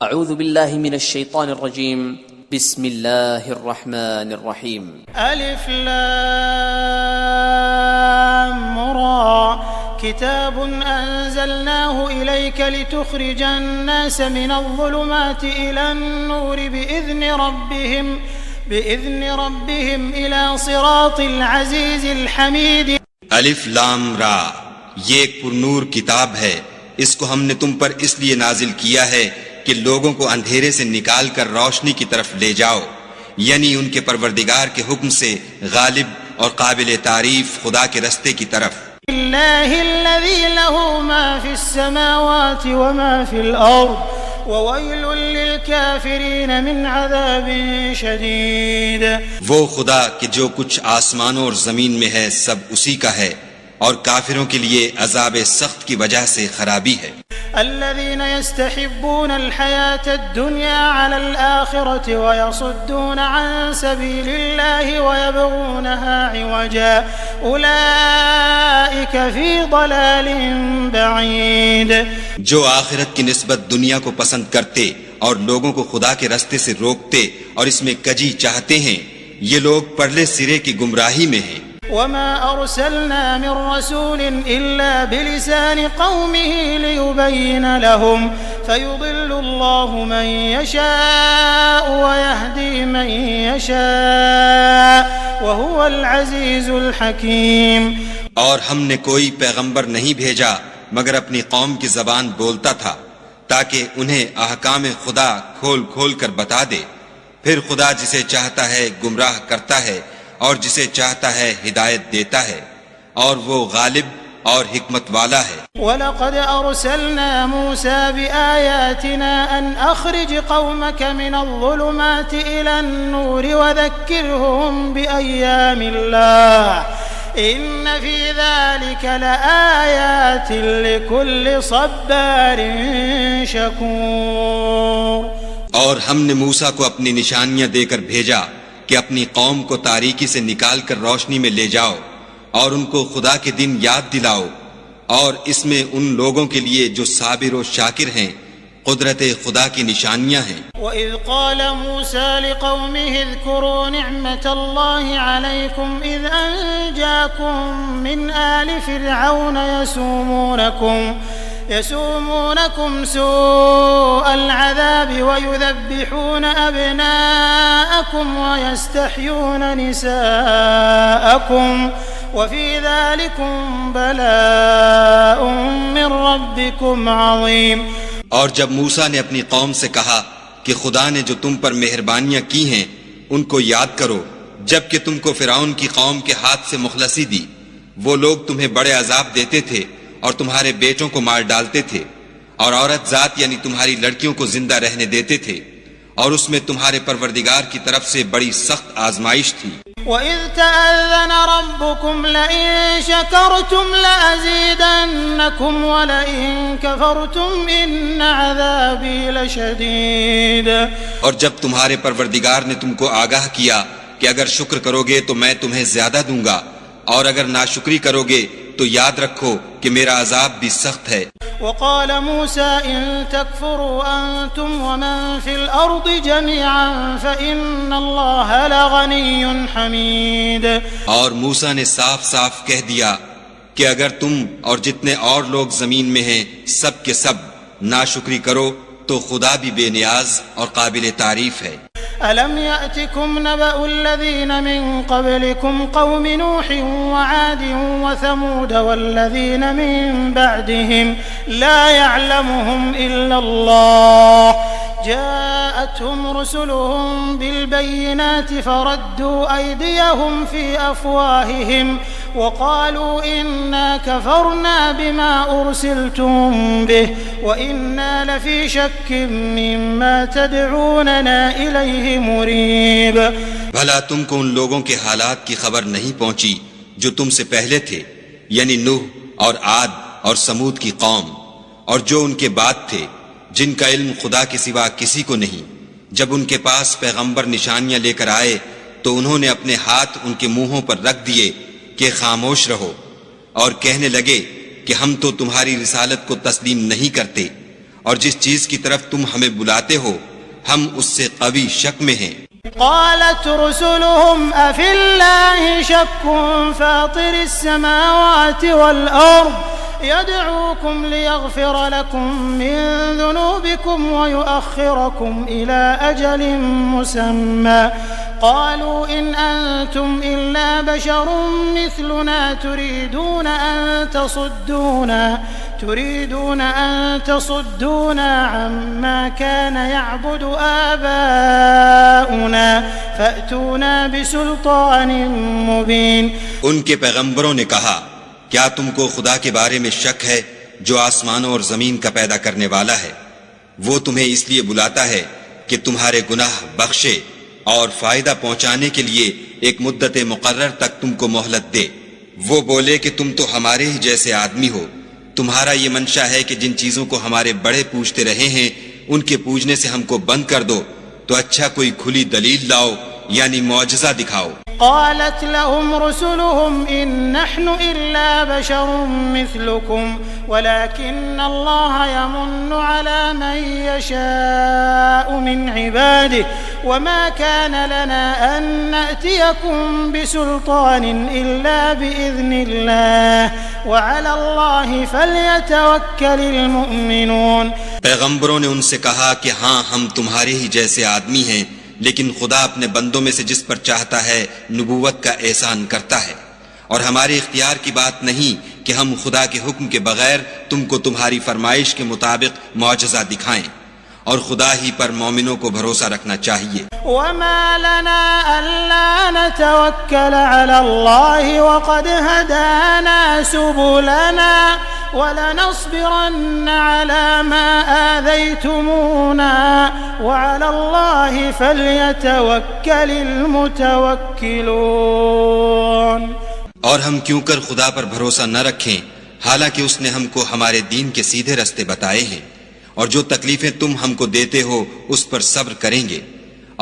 اعوذ باللہ من الشیطان الرجیم بسم اللہ الرحمن الرحیم الف لام را كتاب أنزلناه إليك لتخرج الناس من الظلمات إلى النور بإذن ربهم إلى صراط العزيز الحميد الف لام را، یہ ایک پرنور کتاب ہے، اس کو ہم نے تم پر اس لیے نازل کیا ہے کہ لوگوں کو اندھیرے سے نکال کر روشنی کی طرف لے جاؤ، یعنی ان کے پروردگار کے حکم سے غالب اور قابل تعریف خدا کے رستے کی طرف۔ اللہ الذی له ما فی السماوات وما فی الارض وویل للکافرین من عذاب شدید۔ وہ خدا کہ جو کچھ آسمانوں اور زمین میں ہے سب اسی کا ہے، اور کافروں کے لیے عذاب سخت کی وجہ سے خرابی ہے۔ الذين يستحبون الحياة الدنيا على الآخرة ويصدون عن سبيل الله ويبغونها عوجا أولئك في ضلال بعيد۔ جو آخرت کی نسبت دنیا کو پسند کرتے اور لوگوں کو خدا کے رستے سے روکتے اور اس میں کجی چاہتے ہیں، یہ لوگ پرلے سرے کی گمراہی میں ہیں۔ وما أرسلنا من رسول إلا بلسان قومه ليبين لهم فيضل الله من يشاء ويهدي من يشاء وهو العزيز الحكيم۔ اور ہم نے کوئی پیغمبر نہیں بھیجا مگر اپنی قوم کی زبان بولتا تھا تاکہ انہیں احکام خدا کھول کھول کر بتا دے، پھر خدا جسے چاہتا ہے گمراہ کرتا ہے اور جسے چاہتا ہے ہدایت دیتا ہے، اور وہ غالب اور حکمت والا ہے۔ وَلَقَدْ أَرْسَلْنَا مُوسَى بِآيَاتِنَا أَنْ أَخْرِجْ قَوْمَكَ مِنَ الظُّلُمَاتِ إِلَى النُّورِ وَذَكِّرْهُمْ بِأَيَّامِ اللَّهِ إِنَّ فِي ذَلِكَ لَآيَاتٍ لِكُلِّ صَبَّارٍ شَكُورٍ۔ اور ہم نے موسیٰ کو اپنی نشانیاں دے کر بھیجا کہ اپنی قوم کو تاریکی سے نکال کر روشنی میں لے جاؤ اور ان کو خدا کے دن یاد دلاؤ، اور اس میں ان لوگوں کے لیے جو صابر و شاکر ہیں قدرت خدا کی نشانیاں ہیں۔ وَإِذْ قَالَ مُوسَى لِقَوْمِهِ اذْكُرُوا نِعْمَةَ اللَّهِ عَلَيْكُمْ إِذْ أَنْجَاكُمْ مِنْ آلِ فِرْعَوْنَ يسومونكم سوء العذاب ويذبحون أبناءكم ويستحيون نساءكم وفي ذلكم بلاء من ربكم عظيم۔ اور جب موسیٰ نے اپنی قوم سے کہا کہ خدا نے جو تم پر مہربانیاں کی ہیں ان کو یاد کرو، جبکہ تم کو فرعون کی قوم کے ہاتھ سے مخلصی دی، وہ لوگ تمہیں بڑے عذاب دیتے تھے اور تمہارے بیٹوں کو مار ڈالتے تھے، اور عورت ذات یعنی تمہاری لڑکیوں کو زندہ رہنے دیتے تھے، اور اس میں تمہارے پروردگار کی طرف سے بڑی سخت آزمائش تھی۔ وَإِذْ تَأَذَّنَ رَبُّكُمْ لَئِن شَكَرْتُمْ لَأَزِيدَنَّكُمْ وَلَئِن كَفَرْتُمْ إِنَّ عَذَابِي لَشَدِيدٌ۔ اور جب تمہارے پروردگار نے تم کو آگاہ کیا کہ اگر شکر کرو گے تو میں تمہیں زیادہ دوں گا، اور اگر ناشکری کرو گے تو یاد رکھو کہ میرا عذاب بھی سخت ہے۔ وقال موسى إن تكفروا أنتم ومن في الأرض جميعا فإن الله لغني حميد۔ اور موسیٰ نے صاف صاف کہہ دیا کہ اگر تم اور جتنے اور لوگ زمین میں ہیں سب کے سب ناشکری کرو تو خدا بھی بے نیاز اور قابل تعریف ہے۔ ألم يأتكم نبأ الذين من قبلكم قوم نوح وعاد وثمود والذين من بعدهم لا يعلمهم إلا الله جاءتهم رسلهم بالبينات فردوا أيديهم في أفواههم وقالوا إنا كفرنا بما أرسلتم به وإنا لفي شك مما تدعوننا إليه مريب۔ بھلا تم کو ان لوگوں کے حالات کی خبر نہیں پہنچی جو تم سے پہلے تھے، یعنی نوح اور عاد اور سمود کی قوم، اور جو ان کے بعد تھے، جن کا علم خدا کے سوا کسی کو نہیں۔ جب ان کے پاس پیغمبر نشانیاں لے کر آئے تو انہوں نے اپنے ہاتھ ان کے منہوں پر رکھ دیے کہ خاموش رہو، اور کہنے لگے کہ ہم تو تمہاری رسالت کو تسلیم نہیں کرتے، اور جس چیز کی طرف تم ہمیں بلاتے ہو ہم اس سے قوی شک میں ہیں۔ قالت رسلهم أفي الله شك فاطر السماوات والأرض يدعوكم ليغفر لكم من ذنوبكم ويؤخركم إلى أجل مسمى قالوا إن أنتم إلا بشر مثلنا تريدون أن تصدونا عما كان يعبد آباؤنا فأتونا بسلطان مبين۔ ان کے پیغمبروں نے کہا کیا تم کو خدا کے بارے میں شک ہے جو آسمانوں اور زمین کا پیدا کرنے والا ہے؟ وہ تمہیں اس لیے بلاتا ہے کہ تمہارے گناہ بخشے اور فائدہ پہنچانے کے لیے ایک مدت مقرر تک تم کو مہلت دے۔ وہ بولے کہ تم تو ہمارے ہی جیسے آدمی ہو، تمہارا یہ منشا ہے کہ جن چیزوں کو ہمارے بڑے پوجتے رہے ہیں ان کے پوجنے سے ہم کو بند کر دو، تو اچھا کوئی کھلی دلیل لاؤ یعنی معجزہ دکھاؤ۔ قالت لهم رسلهم إن نحن إلا بشر مثلكم ولكن الله يمن على من يشاء من عباده وما كان لنا أن نأتيكم بسلطان إلا بإذن الله وعلى الله فليتوكل المؤمنون۔ پیغمبروں نے ان سے کہا کہ ہاں ہم تمہارے ہی جیسے آدمی ہیں، لیکن خدا اپنے بندوں میں سے جس پر چاہتا ہے نبوت کا احسان کرتا ہے، اور ہمارے اختیار کی بات نہیں کہ ہم خدا کے حکم کے بغیر تم کو تمہاری فرمائش کے مطابق معجزہ دکھائیں، اور خدا ہی پر مومنوں کو بھروسہ رکھنا چاہیے۔ وما لنا ألا نتوكل على الله وقد هدانا سبلنا ولنصبرن على ما آذيتمونا وعلى الله فليتوكل المتوكلون۔ اور ہم کیوں کر خدا پر بھروسہ نہ رکھیں حالانکہ اس نے ہم کو ہمارے دین کے سیدھے رستے بتائے ہیں، اور جو تکلیفیں تم ہم کو دیتے ہو اس پر صبر کریں گے،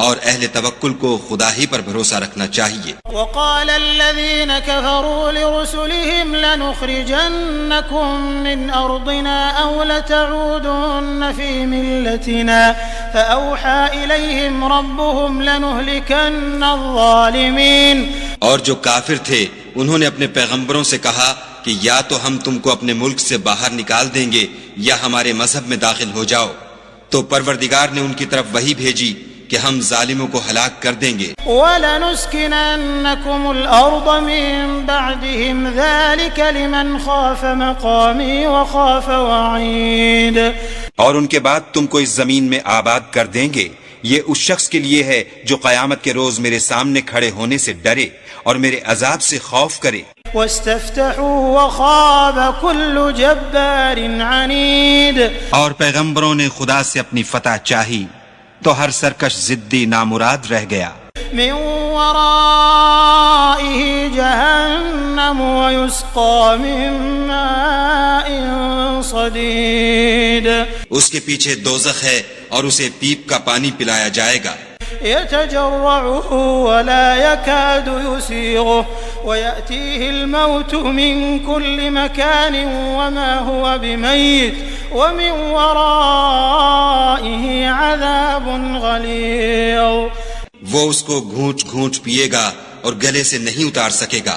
اور اہل توکل کو خدا ہی پر بھروسہ رکھنا چاہیے۔ وقال الذين كفروا لرسلهم لنخرجنكم من أرضنا أو لتعودن في ملتنا فأوحى إليهم ربهم لنهلكن الظالمين۔ اور جو کافر تھے انہوں نے اپنے پیغمبروں سے کہا کہ یا تو ہم تم کو اپنے ملک سے باہر نکال دیں گے یا ہمارے مذہب میں داخل ہو جاؤ، تو پروردگار نے ان کی طرف وحی بھیجی کہ ہم ظالموں کو ہلاک کر دیں گے۔ وَلَنُسْكِنَنَّكُمُ الْأَرْضَ مِن بَعْدِهِمْ ذَلِكَ لِمَنْ خَافَ مَقَامِي وَخَافَ وَعِيدِ۔ اور ان کے بعد تم کو اس زمین میں آباد کر دیں گے، یہ اس شخص کے لیے ہے جو قیامت کے روز میرے سامنے کھڑے ہونے سے ڈرے اور میرے عذاب سے خوف کرے۔ وَاسْتَفْتَحُوا وَخَابَ كُلُّ جَبَّارٍ عَنِيدٍ۔ اور پیغمبروں نے خدا سے اپنی فتح چاہی تو ہر سرکش ضدی نامراد رہ گیا۔ من ورائه جهنم ويسقى من ماء صديد۔ اس کے پیچھے دوزخ ہے اور اسے پیپ کا پانی پلایا جائے گا۔ يتجرعه ولا يكاد يسيغه ويأتيه الموت من كل مكان وما هو بميت ومن ورائه عذاب غليظ۔ وہ اس کو گھونٹ گھونٹ پیے گا اور گلے سے نہیں اتار سکے گا،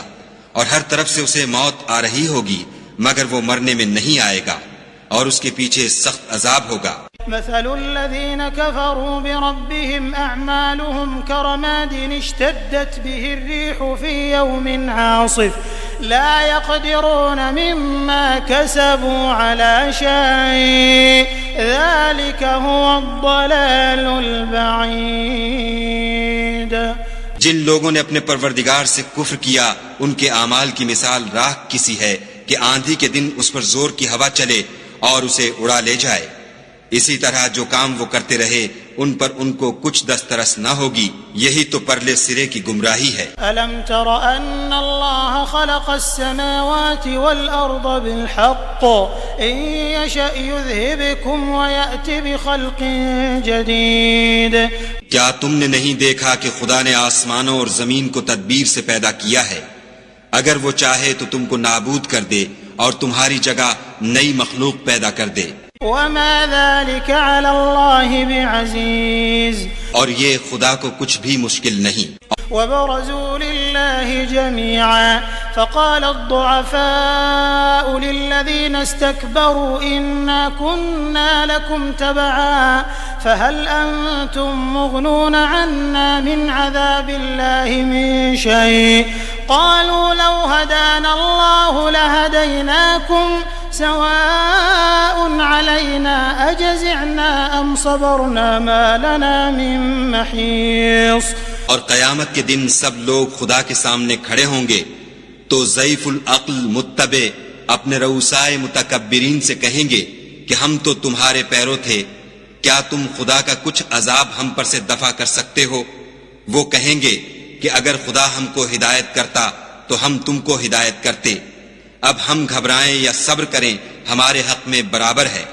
اور ہر طرف سے اسے موت آ رہی ہوگی مگر وہ مرنے میں نہیں آئے گا، اور اس کے پیچھے سخت عذاب ہوگا۔ مثل الذين كفروا بربهم أعمالهم كرماد اشتدت به الريح في يوم عاصف لا يقدرون مما كسبوا على شيء ذلك هو الضلال البعيد۔ جن لوگوں نے اپنے پروردگار سے کفر کیا ان کے اعمال کی مثال راکھ کسی ہے کہ آندھی کے دن اس پر زور کی ہوا چلے اور اسے اڑا لے جائے، اسی طرح جو کام وہ کرتے رہے ان پر ان کو کچھ دسترس نہ ہوگی، یہی تو پرلے سرے کی گمراہی ہے۔ أَلَمْ تَرَ أَنَّ اللَّهَ خَلَقَ السَّمَاوَاتِ وَالْأَرْضَ بِالْحَقِّ إِن يَشَأْ يُذْهِبْكُمْ وَيَأْتِ بِخَلْقٍ جَدِيدٍ۔ کیا تم نے نہیں دیکھا کہ خدا نے آسمانوں اور زمین کو تدبیر سے پیدا کیا ہے؟ اگر وہ چاہے تو تم کو نابود کر دے اور تمہاری جگہ نئی مخلوق پیدا کر دے۔ وما ذلك على الله بعزيز. اور یہ خدا کو کچھ بھی مشکل نہیں. وبرزوا لله جميعا فقال الضعفاء للذين استكبروا إنا كنا لكم تبعا فهل أنتم مغنون عنا من عذاب الله من شيء قالوا لو هدانا الله لهديناكم سواء علينا أجزعنا أم صبرنا ما لنا من محيص. اور قیامت کے دن سب لوگ خدا کے سامنے کھڑے ہوں گے تو ضعیف العقل متبع اپنے رؤسائے متکبرین سے کہیں گے کہ ہم تو تمہارے پیرو تھے، کیا تم خدا کا کچھ عذاب ہم پر سے دفع کر سکتے ہو؟ وہ کہیں گے کہ اگر خدا ہم کو ہدایت کرتا تو ہم تم کو ہدایت کرتے. اب ہم گھبرائیں یا صبر کریں ہمارے حق میں برابر ہے،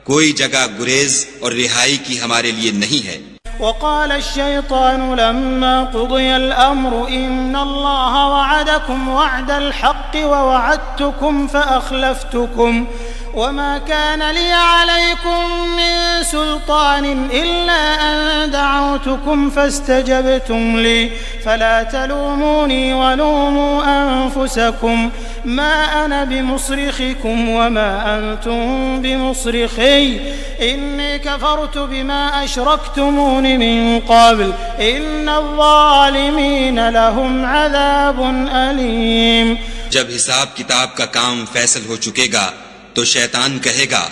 کوئی جگہ گریز اور رہائی کی ہمارے لیے نہیں ہے. وقال الشيطان لما قضي الأمر إن الله وعدكم وعد الحق ووعدتكم فأخلفتكم وما كان لي عليكم من سلطان إلا أن دعوتكم فاستجبتم لي فلا تلوموني ولوموا أنفسكم ما أنا بمصرخكم وما أنتم بمصرخي إني كفرت بما أشركتمون من قبل إن الظالمين لهم عذاب أليم. جب حساب کتاب کا کام فیصل ہو چکے گا تو شیطان کہے گا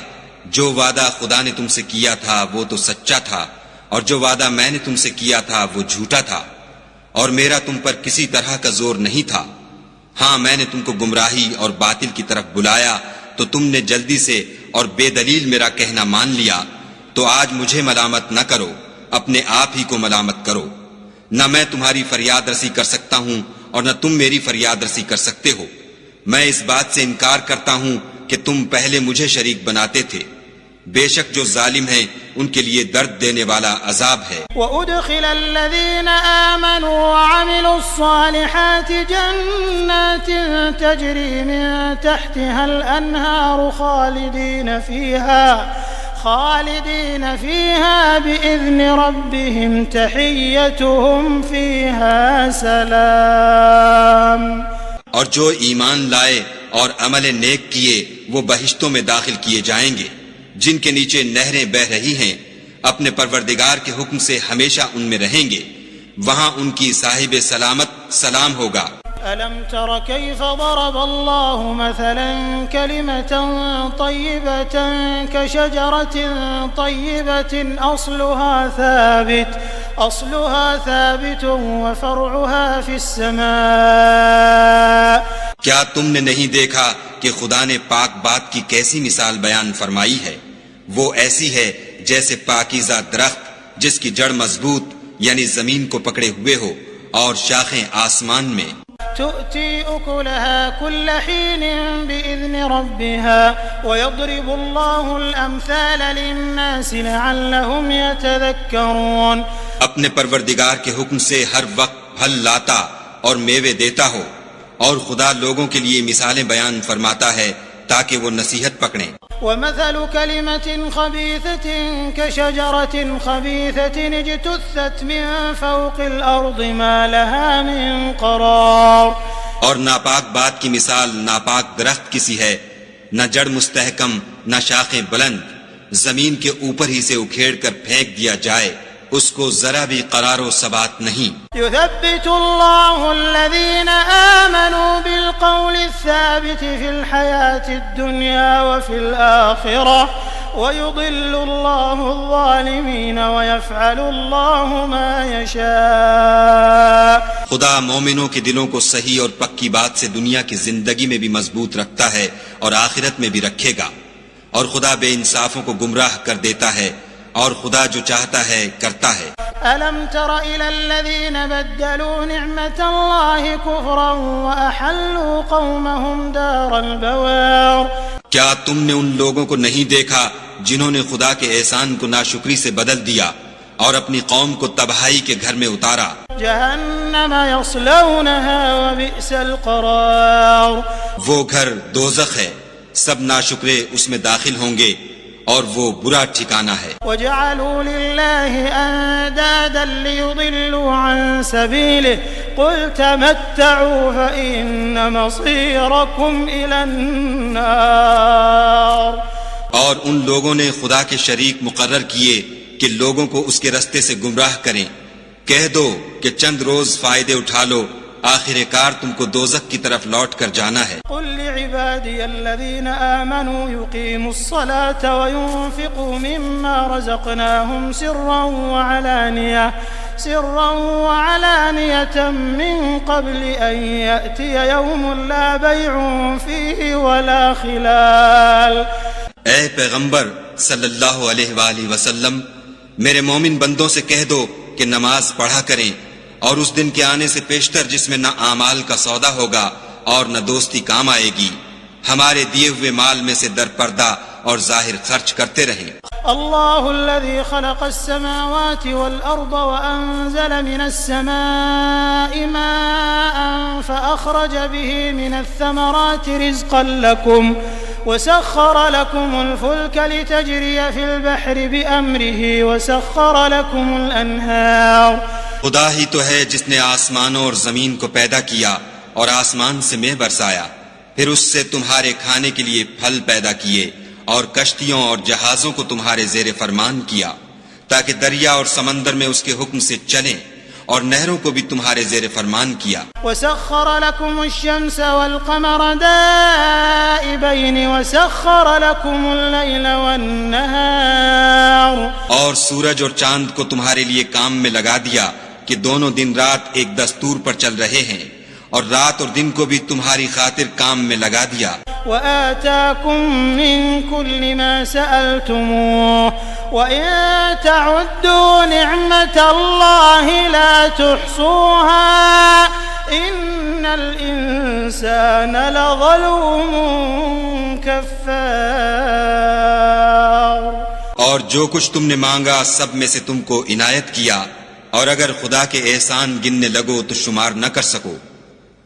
جو وعدہ خدا نے تم سے کیا تھا وہ تو سچا تھا اور جو وعدہ میں نے تم سے کیا تھا وہ جھوٹا تھا اور میرا تم پر کسی طرح کا زور نہیں تھا. ہاں میں نے تم کو گمراہی اور باطل کی طرف بلایا تو تم نے جلدی سے اور بے دلیل میرا کہنا مان لیا. تو آج مجھے ملامت نہ کرو، اپنے آپ ہی کو ملامت کرو. نہ میں تمہاری فریاد رسی کر سکتا ہوں اور نہ تم میری فریاد رسی کر سکتے ہو. میں اس بات سے انکار کرتا ہوں کہ تم پہلے مجھے شریک بناتے تھے. بے شک جو ظالم ہیں ان کے لیے درد دینے والا عذاب ہے. وَأُدْخِلَ الَّذِينَ آمَنُوا وَعَمِلُوا الصَّالِحَاتِ جَنَّاتٍ تَجْرِي مِن تَحْتِهَا الْأَنْهَارُ خالدين فيها بإذن ربهم تحيتهم فيها سلام. اور جو ایمان لائے اور عمل نیک کیے وہ بہشتوں میں داخل کیے جائیں گے جن کے نیچے نہریں بہ رہی ہیں، اپنے پروردگار کے حکم سے ہمیشہ ان میں رہیں گے، وہاں ان کی صاحب سلامت سلام ہوگا. ألم تر كيف ضرب الله مثلا كلمة طيبة كشجرة طيبة أصلها ثابت وفرعها في السماء. کیا تم نے نہیں دیکھا کہ خدا نے پاک بات کی کیسی مثال بیان فرمائی ہے؟ وہ ایسی ہے جیسے پاکیزہ درخت جس کی جڑ مضبوط یعنی زمین کو پکڑے ہوئے ہو اور شاخیں آسمان میں. تؤتي أكلها كل حين بإذن ربها ويضرب الله الأمثال للناس لعلهم يتذكرون. اپنے پروردگار کے حکم سے ہر وقت پھل لاتا اور میوے دیتا ہو، اور خدا لوگوں کے لیے مثالیں بیان فرماتا ہے تاکہ وہ نصیحت پکڑیں. ومثل كلمة خبيثة كشجرة خبيثة اجتثت من فوق الأرض ما لها من قرار. اور ناپاک بات کی مثال ناپاک درخت کسی ہے، نہ جڑ مستحکم نہ شاخیں بلند، زمین کے اوپر ہی سے اکھیڑ کر پھینک دیا جائے، اس کو ذرا بھی قرار و ثبات نہیں. يثبت الله الذين آمنوا بالقول الثابت في الحياة الدنيا وفي الآخرة ويضل الله الظالمين ويفعل الله ما يشاء. خدا مومنوں کے دلوں کو صحیح اور پکی بات سے دنیا کی زندگی میں بھی مضبوط رکھتا ہے اور آخرت میں بھی رکھے گا، اور خدا بے انصافوں کو گمراہ کر دیتا ہے، اور خدا جو چاہتا ہے کرتا ہے. ألم تر إلى الذين بدلوا نعمة الله كفرا وأحلوا قومهم دار البوار. کیا تم نے ان لوگوں کو نہیں دیکھا جنہوں نے خدا کے احسان کو ناشکری سے بدل دیا اور اپنی قوم کو تباہی کے گھر میں اتارا؟ جہنم يصلونها وبئس القرار. وہ گھر دوزخ ہے، سب ناشکرے اس میں داخل ہوں گے اور وہ برا ٹھکانہ ہے۔ وجعلوا لله أندادا ليضلوا عن سبيله قل تمتعوا فإن مصيركم إلى النار۔ اور ان لوگوں نے خدا کے شریک مقرر کیے کہ لوگوں کو اس کے رستے سے گمراہ کریں، کہہ دو کہ چند روز فائدے اٹھا لو، آخر کار تم کو دوزخ کی طرف لوٹ کر جانا ہے۔ قل لعبادي الذين آمنوا يقيموا الصلاة وينفقوا مما رزقناهم سرا وعلانية من قبل أن يأتي يوم لا بيع فيه ولا خلال۔ اے پیغمبر صلی اللہ علیہ وآلہ وسلم، میرے مومن بندوں سے کہہ دو کہ نماز پڑھا کریں، اور اس دن کے آنے سے پیشتر جس میں نہ اعمال کا سودا ہوگا اور نہ دوستی کام آئے گی، ہمارے دیے ہوئے مال میں سے در پردہ اور ظاہر خرچ کرتے رہیں۔ اللہ الذي خلق السماوات والأرض وأنزل من السماء ماء فأخرج به من الثمرات رزقا لكم وسخر لكم الفلك لتجري في البحر بأمره وسخر لكم الأنهار۔ خدا ہی تو ہے جس نے آسمانوں اور زمین کو پیدا کیا اور آسمان سے مے برسایا، پھر اس سے تمہارے کھانے کے لیے پھل پیدا کیے اور کشتیوں اور جہازوں کو تمہارے زیر فرمان کیا تاکہ دریا اور سمندر میں اس کے حکم سے چلیں، اور نہروں کو بھی تمہارے زیر فرمان کیا۔ وسخر لكم الشمس والقمر دائبين وسخر لكم الليل والنهار۔ اور سورج اور چاند کو تمہارے لیے کام میں لگا دیا کہ دونوں دن رات ایک دستور پر چل رہے ہیں، اور رات اور دن کو بھی تمہاری خاطر کام میں لگا دیا۔ وآتاكم من كل ما سألتموه وإن تعدوا نعمة الله لا تحصوها إن الإنسان لظلوم كفار۔ اور جو کچھ تم نے مانگا سب میں سے تم کو عنایت کیا، اور اگر خدا کے احسان گننے لگو تو شمار نہ کر سکو،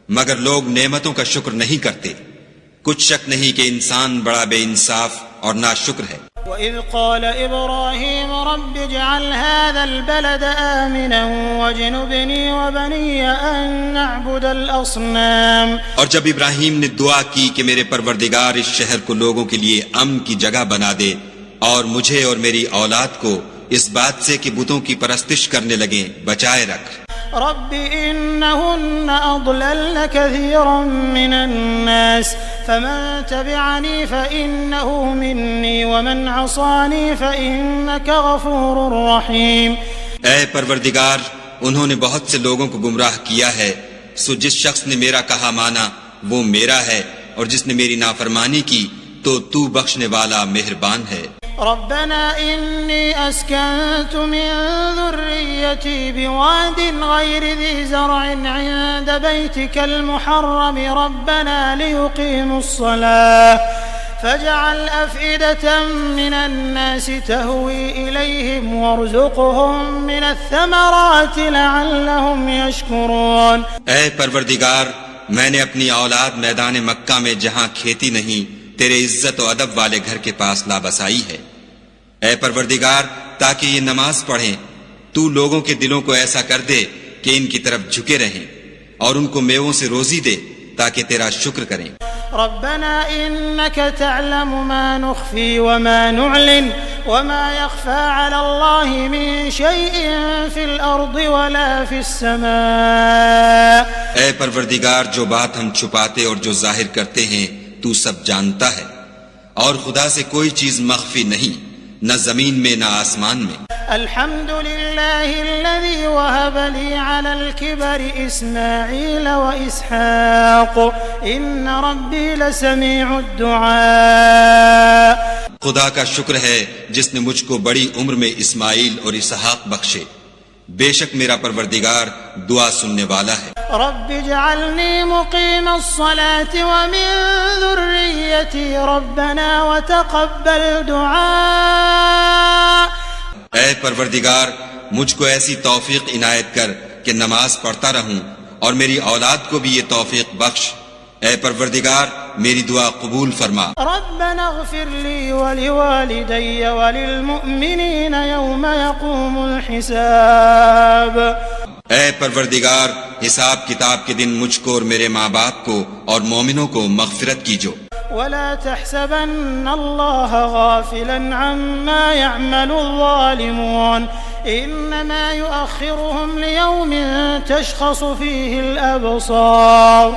مگر لوگ نعمتوں کا شکر نہیں کرتے۔ کچھ شک نہیں کہ انسان بڑا بے انصاف اور ناشکر ہے۔ وَإِذْ قَالَ إِبْرَاهِيمُ رَبِّ اجْعَلْ هَذَا الْبَلَدَ آمِنًا وَاجْنُبْنِي وَبَنِيَّ أَن نَّعْبُدَ الْأَصْنَامَ۔ اور جب ابراہیم نے دعا کی کہ میرے پروردگار اس شہر کو لوگوں کے لیے امن کی جگہ بنا دے، اور مجھے اور میری اولاد کو اس بات سے کہ بتوں کی پرستش کرنے لگیں بچائے رکھ۔ رب إنهن أضللن كثيرا من الناس فمن تبعني فإنه مني ومن عصاني فإنك غفور رحيم۔ اے پروردگار، انہوں نے بہت سے لوگوں کو گمراہ کیا ہے، سو جس شخص نے میرا کہا مانا وہ میرا ہے، اور جس نے میری نافرمانی کی تو بخشنے والا مہربان ہے۔ ربنا إني أسكنت من ذريتي بواد غير ذي زرع عند بيتك المحرم ربنا ليقيموا الصلاة فاجعل أفئدة من الناس تهوي إليهم وارزقهم من الثمرات لعلهم يشكرون۔ اے پروردگار، میں نے اپنی اولاد میدان مکہ میں جہاں کھیتی نہیں تیرے عزت و ادب والے گھر کے پاس لابسائی ہے۔ اے پروردگار، تاکہ یہ نماز پڑھیں، تو لوگوں کے دلوں کو ایسا کر دے کہ ان کی طرف جھکے رہیں، اور ان کو میووں سے روزی دے تاکہ تیرا شکر کریں۔ ربنا إنك تعلم ما نخفي وما نعلن وما يخفى على الله من شيء في الأرض ولا في السماء۔ اے پروردگار، جو بات ہم چھپاتے اور جو ظاہر کرتے ہیں تو سب جانتا ہے، اور خدا سے کوئی چیز مخفی نہیں، نہ زمین میں نہ آسمان میں۔ الحمد لله الذي وهب لي على الكبر إسماعيل وإسحاق إن ربي لسميع الدعاء۔ خدا کا شکر ہے جس نے مجھ کو بڑی عمر میں اسماعیل اور اسحاق بخشے، بے شک میرا پروردگار دعا سننے والا ہے۔ رب اجعلني مقيم الصلاة ومن ذريتي ربنا وتقبل دعاء۔ اے پروردگار، مجھ کو ایسی توفیق عنایت کر کہ نماز پڑھتا رہوں، اور میری اولاد کو بھی یہ توفیق بخش۔ اے پروردگار میری دعا قبول فرما. ربنا اغفر لي ولوالدي وللمؤمنين يوم يقوم الحساب. اے پروردگار حساب کتاب کے دن مجھ کو اور میرے ماں باپ کو اور مومنوں کو مغفرت کیجو. ولا تحسبن الله غافلا عما يعمل الظالمون إنما يؤخرهم ليوم تشخص فيه الأبصار.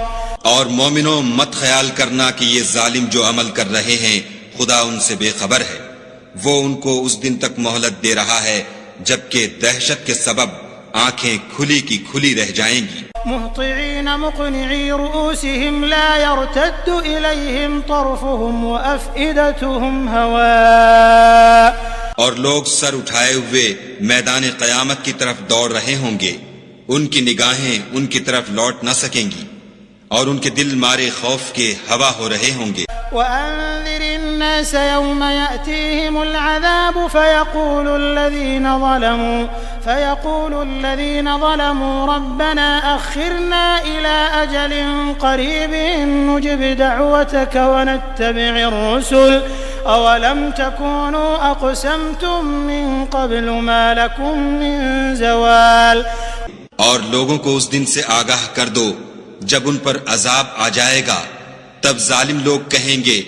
اور مومنوں مت خیال کرنا کہ یہ ظالم جو عمل کر رہے ہیں خدا ان سے بے خبر ہے، وہ ان کو اس دن تک مہلت دے رہا ہے جبکہ دہشت کے سبب آنکھیں کھلی کی کھلی رہ جائیں گی. مهطعين مقنعي رؤوسهم لا يرتد إليهم طرفهم وأفئدتهم هواء. اور لوگ سر اٹھائے ہوئے میدان قیامت کی طرف دوڑ رہے ہوں گے، ان کی نگاہیں ان کی طرف لوٹ نہ سکیں گی اور ان کے دل مارے خوف کے ہوا ہو رہے ہوں گے. وأنذر الناس يوم يأتيهم العذاب فيقول الذين ظلموا ربنا أخرنا إلى أجل قريب نجب دعوتك ونتبع الرسل أولم تكونوا أقسمتم من قبل ما لكم من زوال. اور لوگوں کو اس دن سے آگاہ کر دو جب ان پر عذاب آ جائے گا، تب ظالم لوگ کہیں گے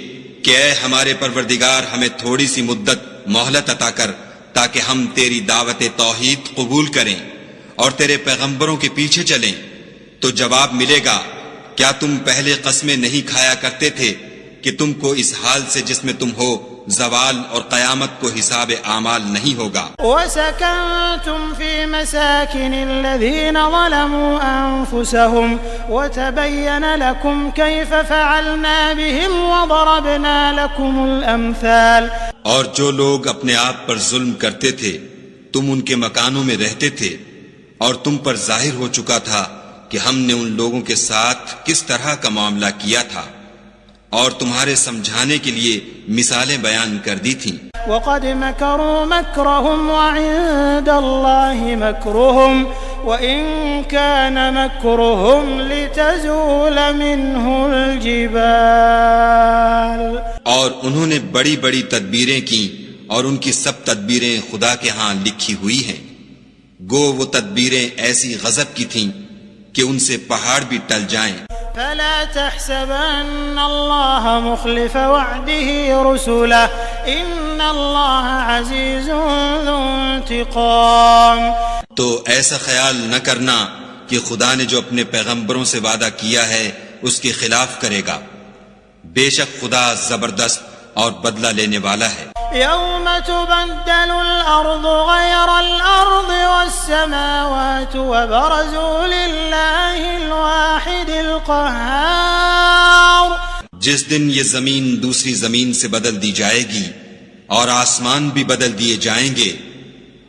کہ اے ہمارے پروردگار ہمیں تھوڑی سی مدت مہلت عطا کر تاکہ ہم تیری دعوت توحید قبول کریں اور تیرے پیغمبروں کے پیچھے چلیں. تو جواب ملے گا کیا تم پہلے قسمیں نہیں کھایا کرتے تھے کہ تم کو اس حال سے جس میں تم ہو زوال اور قیامت کو حساب اعمال نہیں ہوگا. وَسَكَنْتُمْ فِي مَسَاكِنِ الَّذِينَ ظَلَمُوا أَنفُسَهُمْ وَتَبَيَّنَ لَكُمْ كَيْفَ فَعَلْنَا بِهِمْ وَضَرَبْنَا لَكُمُ الْأَمْثَالَ. اور جو لوگ اپنے آپ پر ظلم کرتے تھے تم ان کے مکانوں میں رہتے تھے اور تم پر ظاہر ہو چکا تھا کہ ہم نے ان لوگوں کے ساتھ کس طرح کا معاملہ کیا تھا اور تمہارے سمجھانے کے لیے مثالیں بیان کر دی تھیں. وَقَدْ مَكَرُوا مَكْرَهُمْ وَعِندَ اللَّهِ مَكْرُهُمْ وَإِن كَانَ مَكْرُهُمْ لِتَزُولَ مِنْهُ الْجِبَالُ. اور انہوں نے بڑی بڑی تدبیریں کی اور ان کی سب تدبیریں خدا کے ہاں لکھی ہوئی ہیں، گو وہ تدبیریں ایسی غضب کی تھیں کہ ان سے پہاڑ بھی ٹل جائیں. فلا تحسبن الله مخلف وعده رسله إن الله عزيز ذو انتقام. تو ایسا خیال نہ کرنا کہ خدا نے جو اپنے پیغمبروں سے وعدہ کیا ہے اس کے خلاف کرے گا، بے شک خدا زبردست اور بدلہ لینے والا ہے. يوم تبدل الأرض غير الأرض والسماوات وبرزوا لله الواحد القهار. جس دن یہ زمین دوسری زمین سے بدل دی جائے گی اور آسمان بھی بدل دیے جائیں گے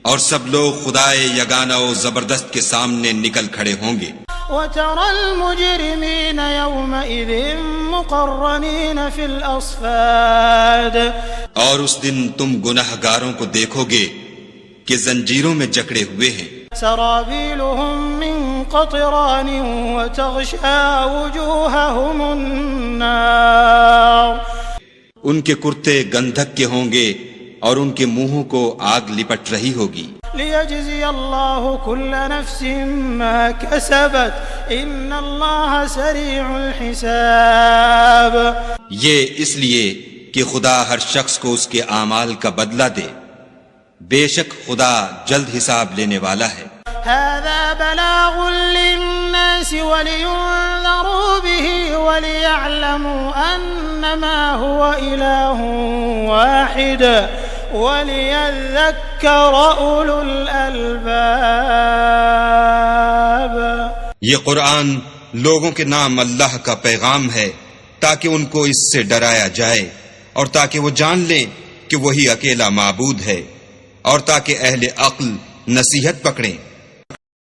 اور سب لوگ خدائے یگانہ و زبردست کے سامنے نکل کھڑے ہوں گے. وترى المجرمين يومئذ مقرنين في الأصفاد. اور اس دن تم گناہگاروں کو دیکھو گے کہ زنجیروں میں جکڑے ہوئے ہیں. سرابيلهم من قطران وتغشى وجوههم النار. ان کے کرتے گندھک کے ہوں گے اور ان کے منہوں کو آگ لپٹ رہی ہوگی. ليجزي الله كل نفس ما كسبت إن الله سريع الحساب. یہ اس لیے کہ خدا ہر شخص کو اس کے اعمال کا بدلہ دے، بے شک خدا جلد حساب لینے والا ہے. هذا بلاغ للناس ولينذروا به وليعلموا أنما هو إله واحد وَلِيَذَّكَّرَ أُولُو الْأَلْبَابِ. یہ قرآن لوگوں کے نام اللہ کا پیغام ہے تاکہ ان کو اس سے ڈرایا جائے اور تاکہ وہ جان لیں کہ وہی اکیلا معبود ہے اور تاکہ اہل عقل نصیحت پکڑیں.